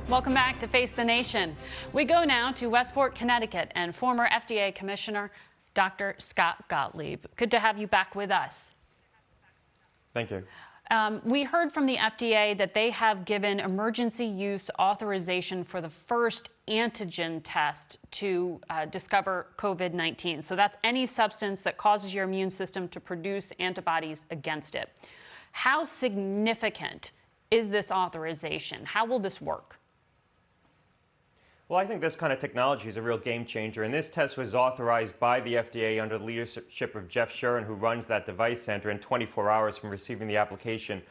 Welcome back to Face the Nation. We go now to Westport, Connecticut, and former FDA Commissioner Dr. Scott Gottlieb. Good to have you back with us. Thank you. We heard from the FDA that they have given emergency use authorization for the first antigen test to discover COVID-19. So that's any substance that causes your immune system to produce antibodies against it. How significant is this authorization? How will this work? Well, I think this kind of technology is a real game changer, and this test was authorized by the FDA under the leadership of Jeff Shuren, who runs that device center, in 24 hours from receiving the application.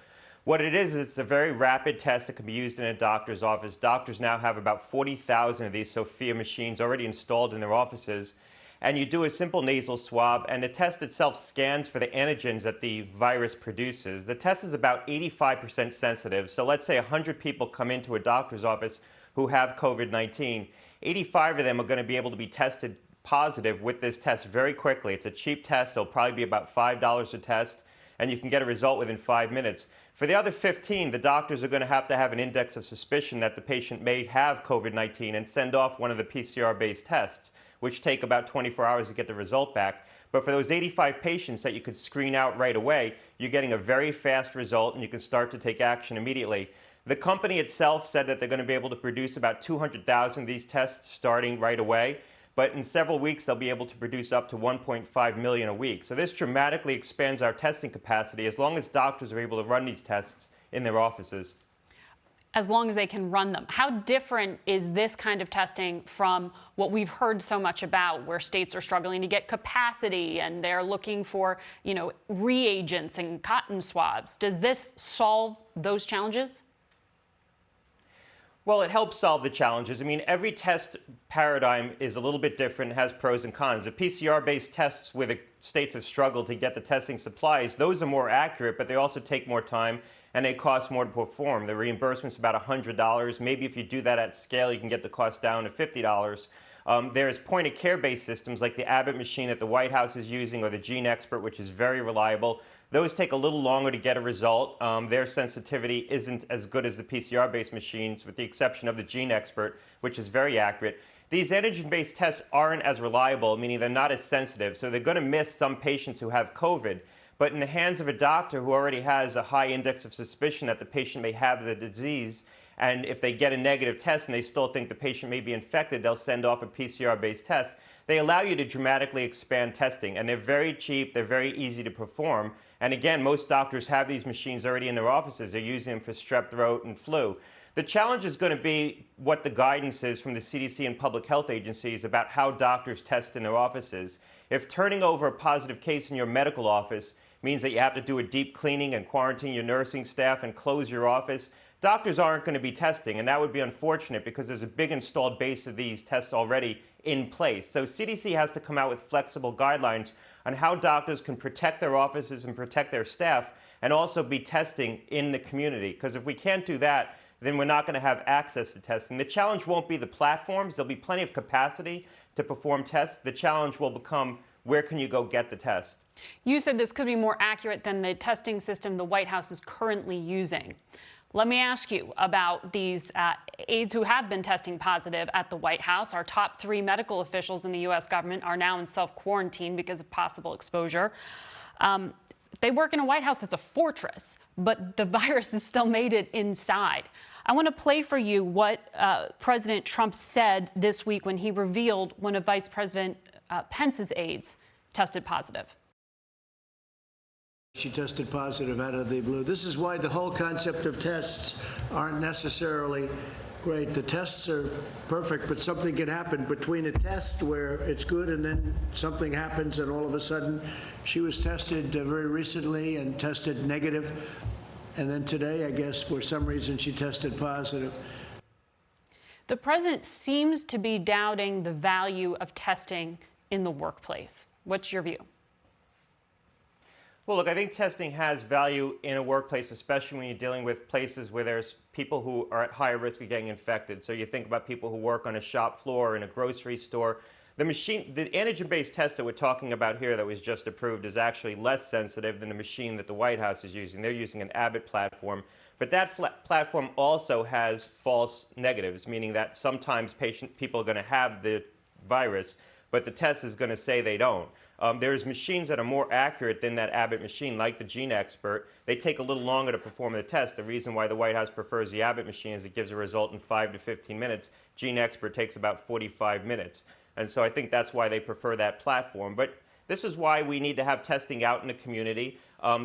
What it is, it's a very rapid test that can be used in a doctor's office. Doctors now have about 40,000 of these Sophia machines already installed in their offices, and you do a simple nasal swab, and the test itself scans for the antigens that the virus produces. The test is about 85% sensitive, so let's say 100 people come into a doctor's office who have COVID-19. 85 of them are going to be able to be tested positive with this test very quickly. It's a cheap test. It'll probably be about $5 a test, and you can get a result within 5 minutes. For the other 15, the doctors are going to have an index of suspicion that the patient may have COVID-19 and send off one of the PCR-based tests, which take about 24 hours to get the result back. But for those 85 patients that you could screen out right away, you're getting a very fast result, and you can start to take action immediately. The company itself said that they're going to be able to produce about 200,000 of these tests starting right away, but in several weeks they'll be able to produce up to 1.5 million a week. So this dramatically expands our testing capacity as long as doctors are able to run these tests in their offices. As long as they can run them. How different is this kind of testing from what we've heard so much about, where states are struggling to get capacity and they're looking for, reagents and cotton swabs? Does this solve those challenges? Well, it helps solve the challenges. I mean, every test paradigm is a little bit different, has pros and cons. The PCR-based tests where the states have struggled to get the testing supplies, those are more accurate, but they also take more time and they cost more to perform. The reimbursement's about $100. Maybe if you do that at scale, you can get the cost down to $50. There's point-of-care based systems like the Abbott machine that the White House is using, or the Gene Expert, which is very reliable. Those take a little longer to get a result. Their sensitivity isn't as good as the PCR-based machines, with the exception of the Gene Expert, which is very accurate. These antigen-based tests aren't as reliable, meaning they're not as sensitive, so they're going to miss some patients who have COVID. But in the hands of a doctor who already has a high index of suspicion that the patient may have the disease, and if they get a negative test and they still think the patient may be infected, they'll send off a PCR-based test. They allow you to dramatically expand testing, and they're very cheap, they're very easy to perform. And again, most doctors have these machines already in their offices. They're using them for strep throat and flu. The challenge is going to be what the guidance is from the CDC and public health agencies about how doctors test in their offices. If turning over a positive case in your medical office means that you have to do a deep cleaning and quarantine your nursing staff and close your office, doctors aren't going to be testing, and that would be unfortunate because there's a big installed base of these tests already in place. So CDC has to come out with flexible guidelines on how doctors can protect their offices and protect their staff and also be testing in the community. Because if we can't do that, then we're not going to have access to testing. The challenge won't be the platforms. There'll be plenty of capacity to perform tests. The challenge will become, where can you go get the test? You said this could be more accurate than the testing system the White House is currently using. Let me ask you about these aides who have been testing positive at the White House. Our top 3 medical officials in the U.S. government are now in self-quarantine because of possible exposure. They work in a White House that's a fortress, but the virus has still made it inside. I want to play for you what President Trump said this week when he revealed one of Vice President Pence's aides tested positive. She tested positive out of the blue. This is why the whole concept of tests aren't necessarily great. The tests are perfect, but something can happen between a test where it's good and then something happens and all of a sudden she was tested very recently and tested negative. And then today, I guess, for some reason, she tested positive. The president seems to be doubting the value of testing in the workplace. What's your view? Well, look, I think testing has value in a workplace, especially when you're dealing with places where there's people who are at higher risk of getting infected. So you think about people who work on a shop floor, in a grocery store. The antigen-based test that we're talking about here that was just approved is actually less sensitive than the machine that the White House is using. They're using an Abbott platform. But that platform also has false negatives, meaning that sometimes people are going to have the virus, but the test is going to say they don't. There's machines that are more accurate than that Abbott machine, like the Gene Expert. They take a little longer to perform the test. The reason why the White House prefers the Abbott machine is it gives a result in 5 to 15 minutes. Gene Expert takes about 45 minutes. And so I think that's why they prefer that platform. But this is why we need to have testing out in the community.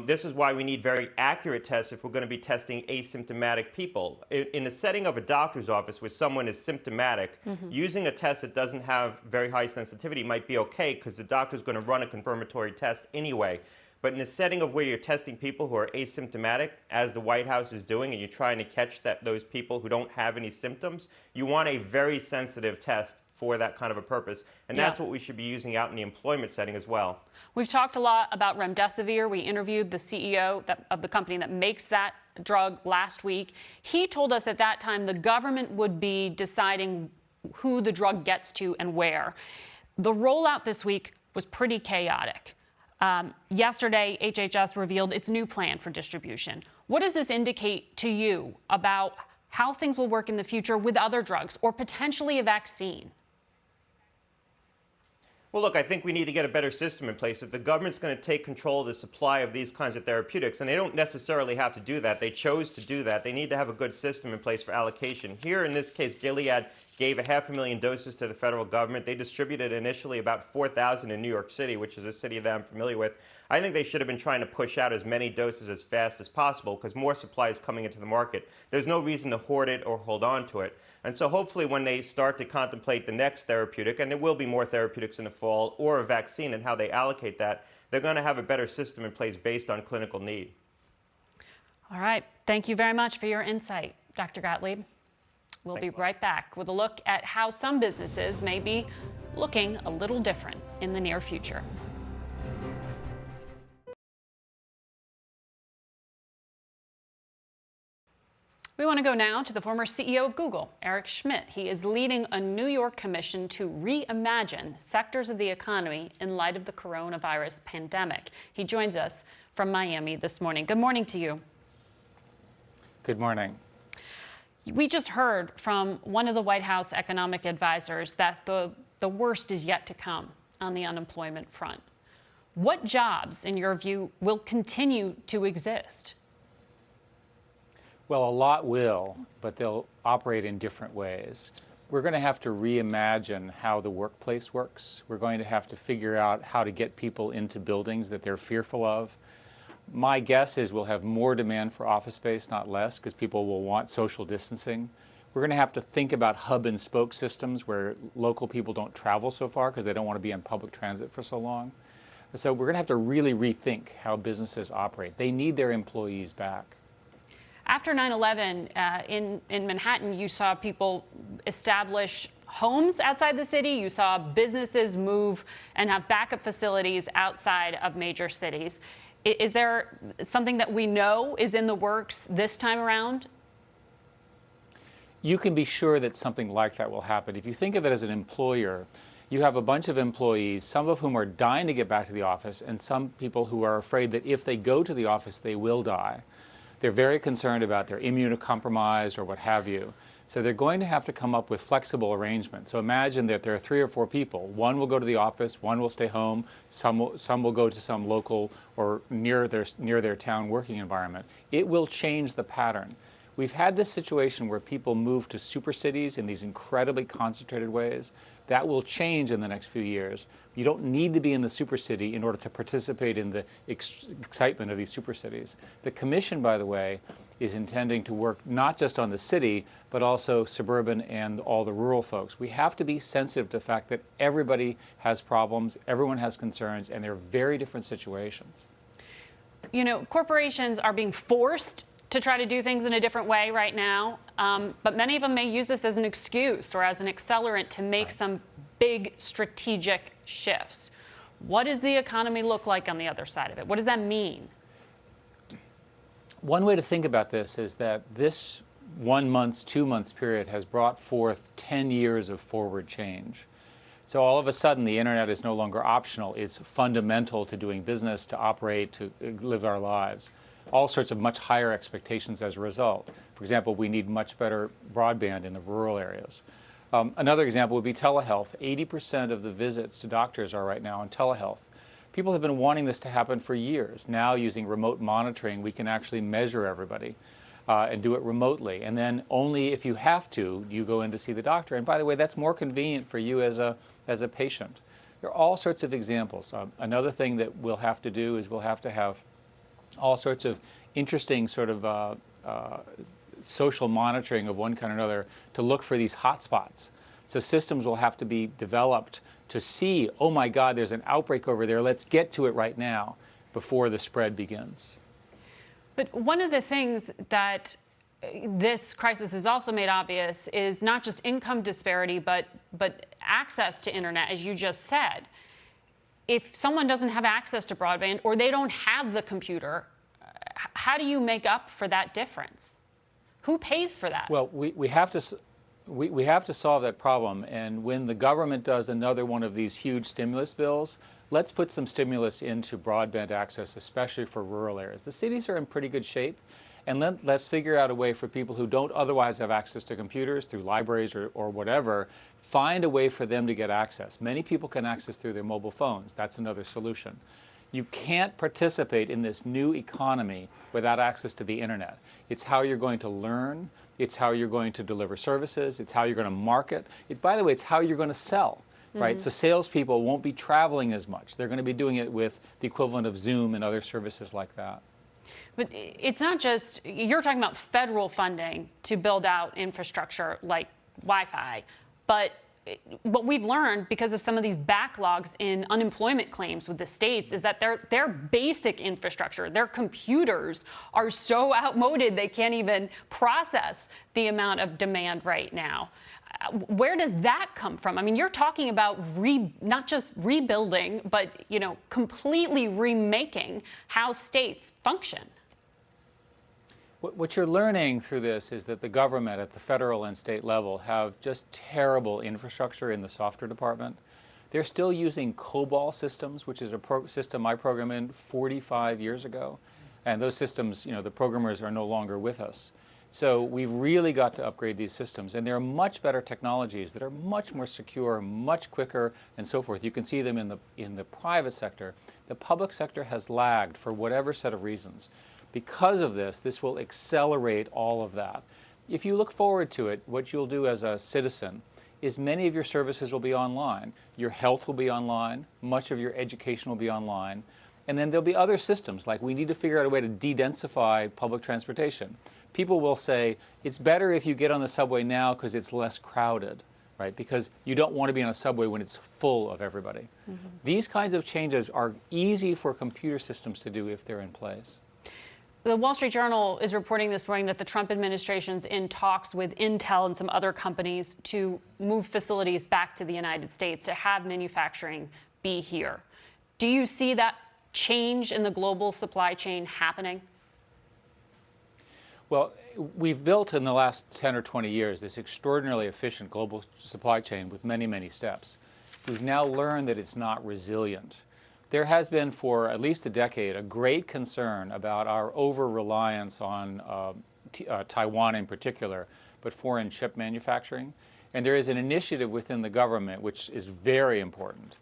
This is why we need very accurate tests if we're going to be testing asymptomatic people. In the setting of a doctor's office where someone is symptomatic, using a test that doesn't have very high sensitivity might be okay because the doctor's going to run a confirmatory test anyway. But in the setting of where you're testing people who are asymptomatic, as the White House is doing, and you're trying to catch those people who don't have any symptoms, you want a very sensitive test for that kind of a purpose. And that's what we should be using out in the employment setting as well. We've talked a lot about remdesivir. We interviewed the CEO of the company that makes that drug last week. He told us at that time the government would be deciding who the drug gets to and where. The rollout this week was pretty chaotic. Yesterday, HHS revealed its new plan for distribution. What does this indicate to you about how things will work in the future with other drugs or potentially a vaccine? Well, look, I think we need to get a better system in place. If the government's going to take control of the supply of these kinds of therapeutics, and they don't necessarily have to do that, they chose to do that, they need to have a good system in place for allocation. Here, in this case, Gilead gave 500,000 doses to the federal government. They distributed initially about 4,000 in New York City, which is a city that I'm familiar with. I think they should have been trying to push out as many doses as fast as possible because more supply is coming into the market. There's no reason to hoard it or hold on to it. And so hopefully when they start to contemplate the next therapeutic, and there will be more therapeutics in the fall, or a vaccine and how they allocate that, they're going to have a better system in place based on clinical need. All right. Thank you very much for your insight, Dr. Gottlieb. We'll be right back with a look at how some businesses may be looking a little different in the near future. We want to go now to the former CEO of Google, Eric Schmidt. He is leading a New York commission to reimagine sectors of the economy in light of the coronavirus pandemic. He joins us from Miami this morning. Good morning to you. Good morning. We just heard from one of the White House economic advisors that the worst is yet to come on the unemployment front. What jobs, in your view, will continue to exist? Well, a lot will, but they'll operate in different ways. We're going to have to reimagine how the workplace works. We're going to have to figure out how to get people into buildings that they're fearful of. My guess is we'll have more demand for office space, not less, because people will want social distancing. We're going to have to think about hub and spoke systems where local people don't travel so far because they don't want to be on public transit for so long. So we're going to have to really rethink how businesses operate. They need their employees back. After 9/11, in Manhattan, you saw people establish homes outside the city. You saw businesses move and have backup facilities outside of major cities. Is there something that we know is in the works this time around? You can be sure that something like that will happen. If you think of it as an employer, you have a bunch of employees, some of whom are dying to get back to the office, and some people who are afraid that if they go to the office, they will die. They're very concerned about their immunocompromised or what have you. So they're going to have to come up with flexible arrangements. So imagine that there are 3 or 4 people. One will go to the office, one will stay home, some will go to some local or near their town working environment. It will change the pattern. We've had this situation where people move to super cities in these incredibly concentrated ways. That will change in the next few years. You don't need to be in the super city in order to participate in the excitement of these super cities. The commission, by the way, is intending to work not just on the city, but also suburban and all the rural folks. We have to be sensitive to the fact that everybody has problems, everyone has concerns, and they're very different situations. You know, corporations are being forced to try to do things in a different way right now, but many of them may use this as an excuse or as an accelerant to make some big strategic shifts. What does the economy look like on the other side of it? What does that mean? One way to think about this is that this 1 month, 2 months period has brought forth 10 years of forward change. So all of a sudden, the internet is no longer optional. It's fundamental to doing business, to operate, to live our lives. All sorts of much higher expectations as a result. For example, we need much better broadband in the rural areas. Another example would be telehealth. 80% of the visits to doctors are right now on telehealth. People have been wanting this to happen for years. Now, using remote monitoring, we can actually measure everybody and do it remotely. And then only if you have to, you go in to see the doctor. And by the way, that's more convenient for you as a patient. There are all sorts of examples. Another thing that we'll have to do is we'll have to have all sorts of interesting sort of social monitoring of one kind or another to look for these hotspots. So systems will have to be developed to see, oh my God, there's an outbreak over there. Let's get to it right now before the spread begins. But one of the things that this crisis has also made obvious is not just income disparity, but access to internet, as you just said. If someone doesn't have access to broadband or they don't have the computer, how do you make up for that difference? Who pays for that? Well, we have to solve that problem. And when the government does another one of these huge stimulus bills, let's put some stimulus into broadband access, especially for rural areas. The cities are in pretty good shape. And let's figure out a way for people who don't otherwise have access to computers through libraries or whatever, find a way for them to get access. Many people can access through their mobile phones. That's another solution. You can't participate in this new economy without access to the internet. It's how you're going to learn. It's how you're going to deliver services. It's how you're going to market. By the way, it's how you're going to sell. Right? So salespeople won't be traveling as much. They're going to be doing it with the equivalent of Zoom and other services like that. But it's not just, you're talking about federal funding to build out infrastructure like Wi-Fi, but what we've learned because of some of these backlogs in unemployment claims with the states is that their basic infrastructure, their computers are so outmoded they can't even process the amount of demand right now. Where does that come from? I mean, you're talking about not just rebuilding, but completely remaking how states function. What you're learning through this is that the government at the federal and state level have just terrible infrastructure in the software department. They're still using COBOL systems, which is a system I programmed in 45 years ago. And those systems, the programmers are no longer with us. So we've really got to upgrade these systems. And there are much better technologies that are much more secure, much quicker, and so forth. You can see them in the private sector. The public sector has lagged for whatever set of reasons. Because of this will accelerate all of that. If you look forward to it, what you'll do as a citizen is many of your services will be online. Your health will be online. Much of your education will be online. And then there'll be other systems, like we need to figure out a way to de-densify public transportation. People will say, it's better if you get on the subway now because it's less crowded, right? Because you don't want to be on a subway when it's full of everybody. These kinds of changes are easy for computer systems to do if they're in place. The Wall Street Journal is reporting this morning that the Trump administration's in talks with Intel and some other companies to move facilities back to the United States, to have manufacturing be here. Do you see that change in the global supply chain happening? Well, we've built in the last 10 or 20 years this extraordinarily efficient global supply chain with many, many steps. We've now learned that it's not resilient. There has been for at least a decade a great concern about our over-reliance on Taiwan in particular, but foreign chip manufacturing. And there is an initiative within the government, which is very important,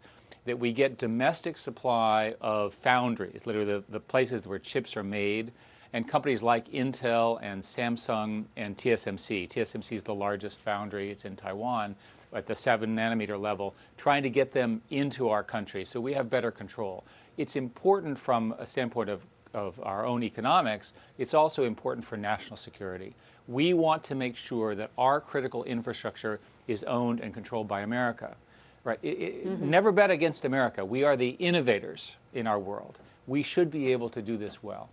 that we get domestic supply of foundries, literally the places where chips are made, and companies like Intel and Samsung and TSMC. TSMC is the largest foundry. It's in Taiwan at the 7-nanometer level, trying to get them into our country so we have better control. It's important from a standpoint of our own economics. It's also important for national security. We want to make sure that our critical infrastructure is owned and controlled by America. Right? Never bet against America. We are the innovators in our world. We should be able to do this well.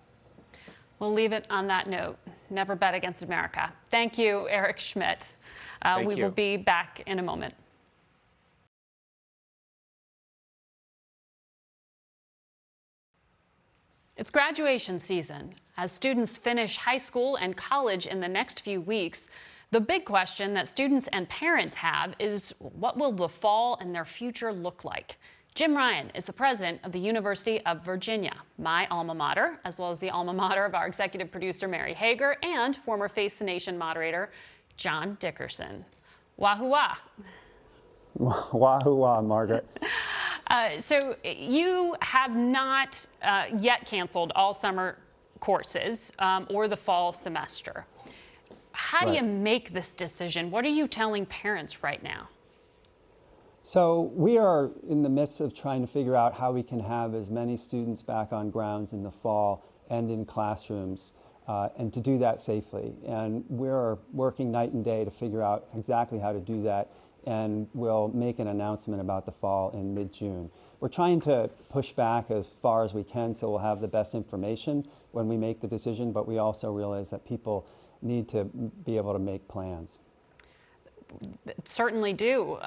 We'll leave it on that note. Never bet against America. Thank you, Eric Schmidt. We will be back in a moment. It's graduation season. As students finish high school and college in the next few weeks, The big question that students and parents have is, what will the fall and their future look like? Jim Ryan is the president of the University of Virginia, my alma mater, as well as the alma mater of our executive producer, Mary Hager, and former Face the Nation moderator, John Dickerson. Wahoo wah. Wahoo wah, Margaret. So you have not yet canceled all summer courses or the fall semester. How do you make this decision? What are you telling parents right now? So we are in the midst of trying to figure out how we can have as many students back on grounds in the fall and in classrooms, and to do that safely. And we're working night and day to figure out exactly how to do that, and we'll make an announcement about the fall in mid-June. We're trying to push back as far as we can so we'll have the best information when we make the decision, but we also realize that people need to be able to make plans. Certainly do.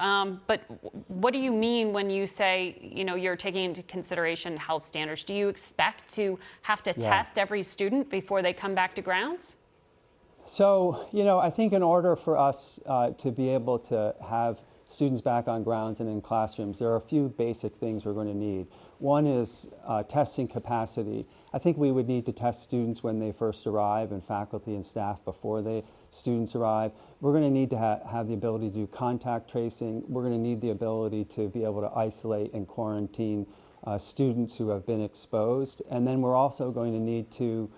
But what do you mean when you say, you're taking into consideration health standards? Do you expect to have to test every student before they come back to grounds? So, I think in order for us to be able to have students back on grounds and in classrooms, there are a few basic things we're going to need. One is testing capacity. I think we would need to test students when they first arrive, and faculty and staff before students arrive. We're going to need to have the ability to do contact tracing. We're going to need the ability to be able to isolate and quarantine students who have been exposed. And then we're also going to need to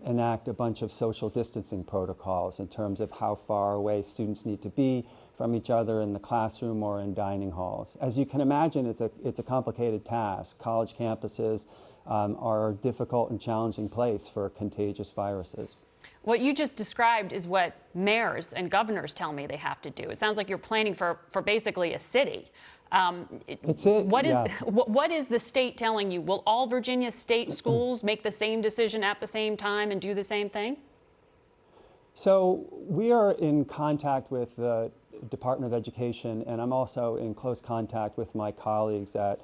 enact a bunch of social distancing protocols in terms of how far away students need to be from each other in the classroom or in dining halls. As you can imagine, it's a complicated task. College campuses are a difficult and challenging place for contagious viruses. What you just described is what mayors and governors tell me they have to do. It sounds like you're planning for basically a city. What is the state telling you? Will all Virginia state schools make the same decision at the same time and do the same thing? So we are in contact with the Department of Education, and I'm also in close contact with my colleagues at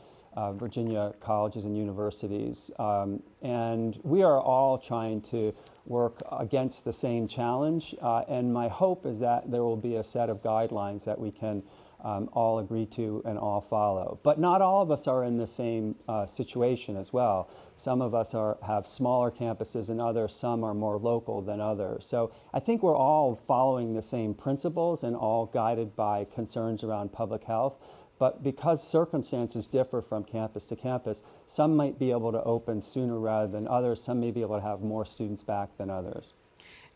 Virginia colleges and universities. And we are all trying to work against the same challenge. And my hope is that there will be a set of guidelines that we can all agree to and all follow. But not all of us are in the same situation as well. Some of us have smaller campuses than others, some are more local than others. So I think we're all following the same principles and all guided by concerns around public health. But because circumstances differ from campus to campus, some might be able to open sooner rather than others. Some may be able to have more students back than others.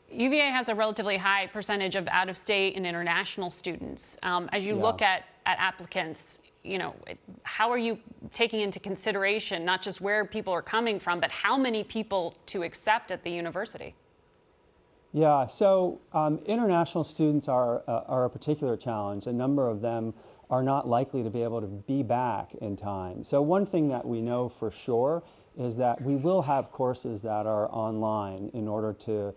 UVA has a relatively high percentage of out-of-state and international students. As you look at applicants, how are you taking into consideration not just where people are coming from, but how many people to accept at the university? Yeah, so international students are a particular challenge. A number of them are not likely to be able to be back in time. So one thing that we know for sure is that we will have courses that are online in order to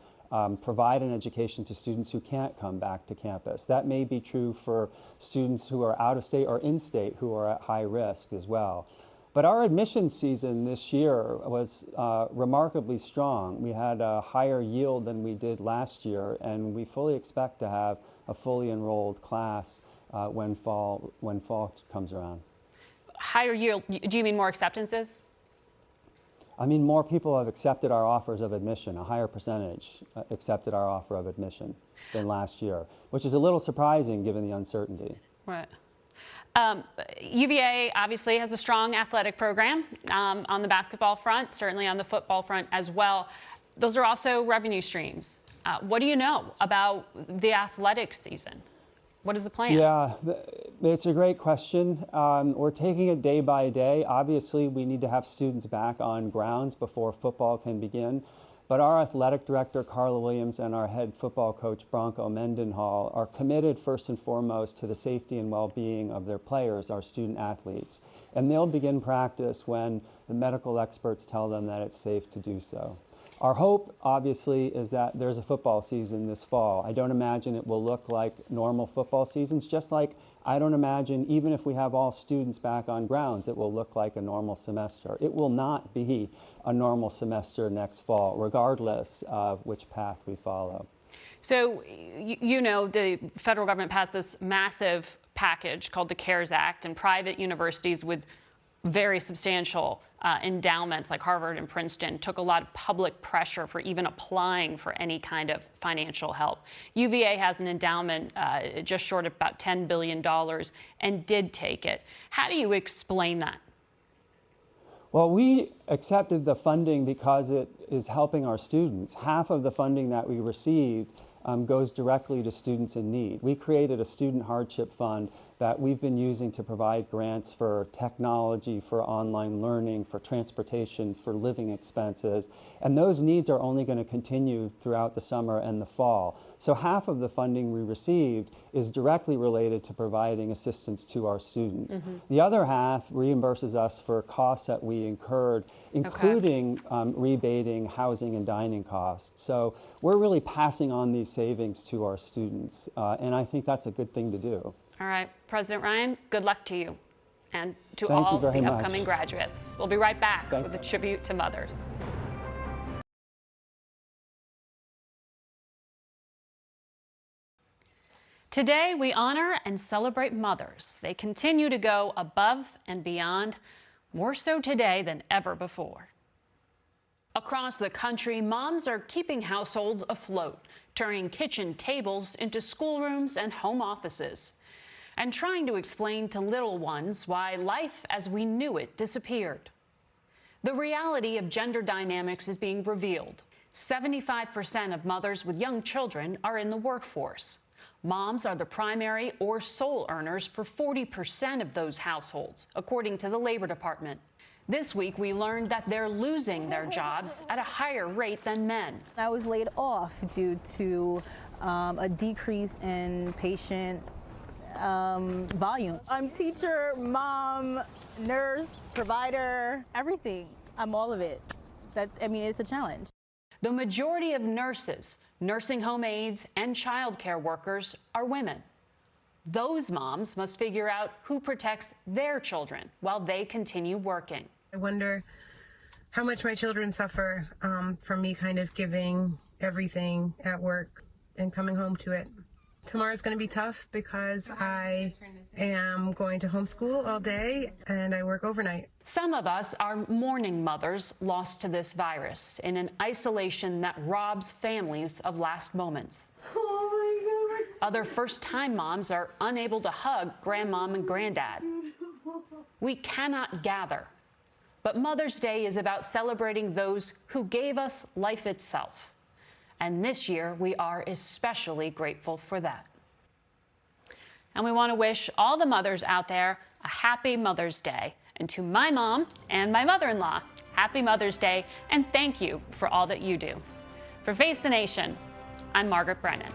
provide an education to students who can't come back to campus. That may be true for students who are out of state or in state who are at high risk as well. But our admission season this year was remarkably strong. We had a higher yield than we did last year, and we fully expect to have a fully enrolled class when fall comes around. Higher yield, do you mean more acceptances? I mean, more people have accepted our offers of admission. A higher percentage accepted our offer of admission than last year, which is a little surprising given the uncertainty. Right. UVA obviously has a strong athletic program on the basketball front, certainly on the football front as well. Those are also revenue streams. What do you know about the athletic season? What is the plan? Yeah, it's a great question. We're taking it day by day. Obviously, we need to have students back on grounds before football can begin. But our athletic director, Carla Williams, and our head football coach, Bronco Mendenhall, are committed first and foremost to the safety and well-being of their players, our student athletes. And they'll begin practice when the medical experts tell them that it's safe to do so. Our hope, obviously, is that there's a football season this fall. I don't imagine it will look like normal football seasons, just like I don't imagine, even if we have all students back on grounds, it will look like a normal semester. It will not be a normal semester next fall, regardless of which path we follow. So, you know, the federal government passed this massive package called the CARES Act, and private universities with very substantial endowments like Harvard and Princeton took a lot of public pressure for even applying for any kind of financial help. UVA has an endowment just short of about $10 billion and did take it. How do you explain that? Well, we accepted the funding because it is helping our students. Half of the funding that we received goes directly to students in need. We created a student hardship fund that we've been using to provide grants for technology, for online learning, for transportation, for living expenses. And those needs are only going to continue throughout the summer and the fall. So half of the funding we received is directly related to providing assistance to our students. The other half reimburses us for costs that we incurred, including rebating housing and dining costs. So we're really passing on these savings to our students, and I think that's a good thing to do. All right, President Ryan, good luck to you and to Thank all you very the much. upcoming graduates. We'll be right back Thanks. with a tribute to mothers. Today, we honor and celebrate mothers. They continue to go above and beyond, more so today than ever before. Across the country, moms are keeping households afloat, turning kitchen tables into schoolrooms and home offices, and trying to explain to little ones why life as we knew it disappeared. The reality of gender dynamics is being revealed. 75% of mothers with young children are in the workforce. Moms are the primary or sole earners for 40% of those households, according to the Labor Department. This week, we learned that they're losing their jobs at a higher rate than men. I was laid off due to a decrease in patient volume. I'm teacher, mom, nurse, provider, everything. I'm all of it. It's a challenge. The majority of nurses, nursing home aides, and childcare workers are women. Those moms must figure out who protects their children while they continue working. I wonder how much my children suffer from me kind of giving everything at work and coming home to it. Tomorrow's going to be tough because I am going to homeschool all day and I work overnight. Some of us are mourning mothers lost to this virus in an isolation that robs families of last moments. Oh my God. Other first-time moms are unable to hug grandmom and granddad. We cannot gather, but Mother's Day is about celebrating those who gave us life itself. And this year, we are especially grateful for that. And we want to wish all the mothers out there a happy Mother's Day. And to my mom and my mother-in-law, happy Mother's Day, and thank you for all that you do. For Face the Nation, I'm Margaret Brennan.